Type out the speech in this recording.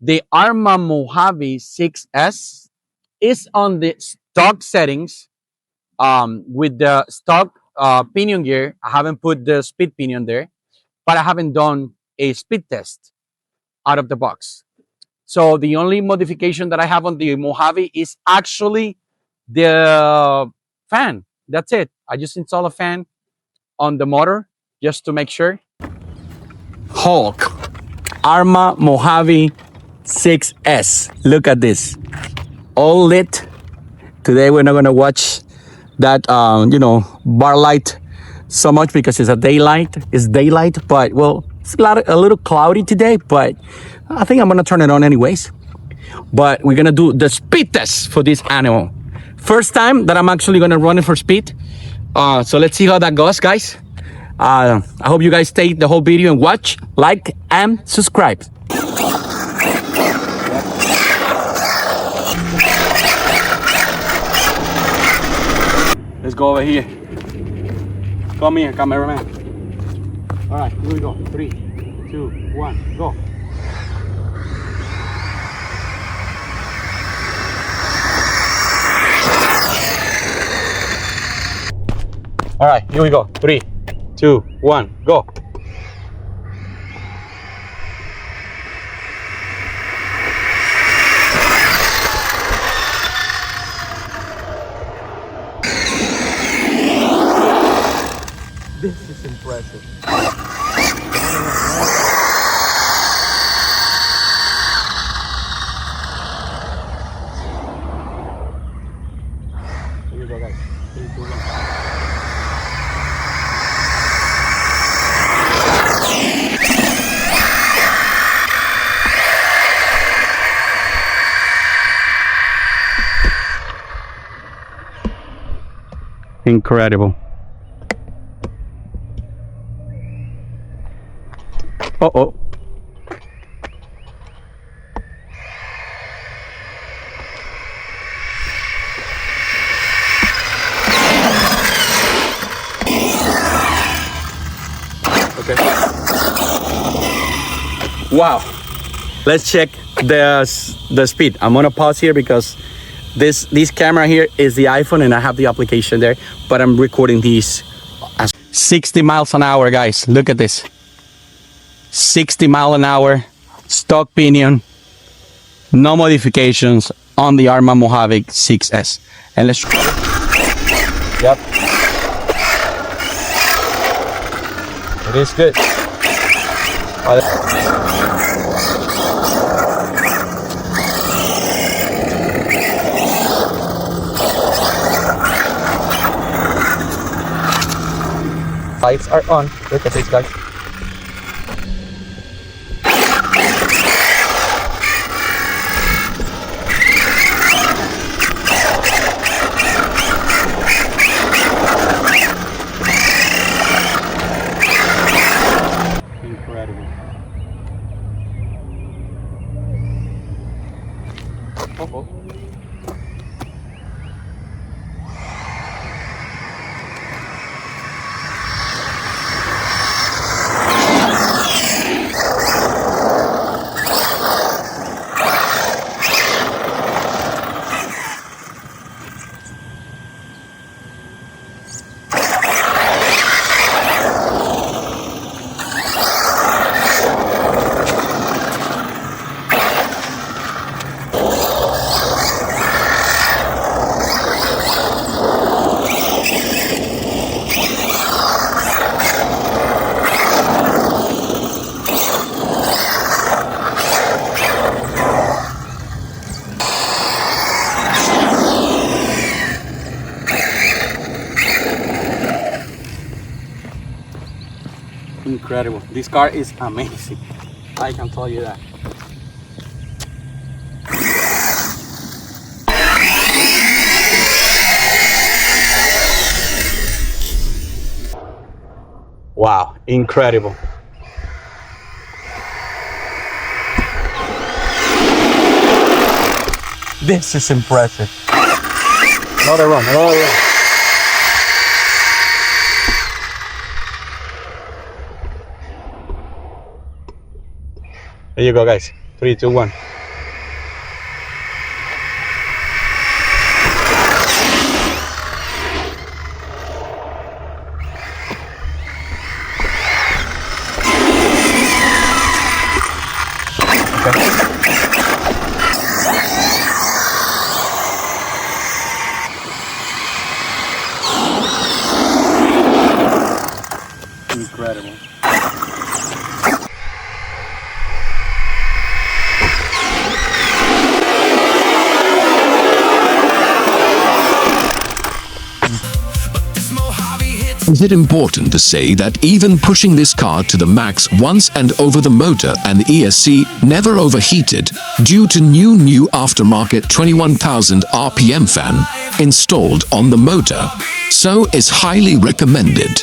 The ARRMA Mojave 6S is on the stock settings with the stock pinion gear. I haven't put the speed pinion there, but I haven't done a speed test out of the box. So the only modification that I have on the Mojave is actually the fan. That's it. I just install a fan on the motor just to make sure. Hulk, ARRMA Mojave 6S. Look at this. All lit. Today we're not gonna watch that bar light so much because it's daylight, but well, it's a little cloudy today, but I think I'm gonna turn it on anyways. But we're gonna do the speed test for this animal. First time that I'm actually gonna run it for speed. So let's see how that goes, guys. I hope you guys stay the whole video and watch, like, and subscribe. Let's go over here. Come here, cameraman. All right, here we go. 3, 2, 1, go. All right, here we go. 3, 2, 1, go. This is impressive. Here we go, guys. 3, 2, 1. Incredible. Uh-oh. Okay. Wow. Let's check the speed. I'm gonna pause here because this camera here is the iPhone and I have the application there, but I'm recording these as 60 miles an hour, guys. Look at this. 60 mile an hour, stock pinion, no modifications on the ARRMA Mojave 6S. And let's try. Yep. It is good. Lights are on. Look at this, guys. Incredible. Uh-oh. Incredible. This car is amazing. I can tell you that. Wow, incredible. This is impressive. Another run, another run. There you go, guys. 3, 2, 1. Incredible. Is it important to say that even pushing this car to the max once and over the motor and the ESC never overheated due to new aftermarket 21,000 RPM fan installed on the motor, so is highly recommended.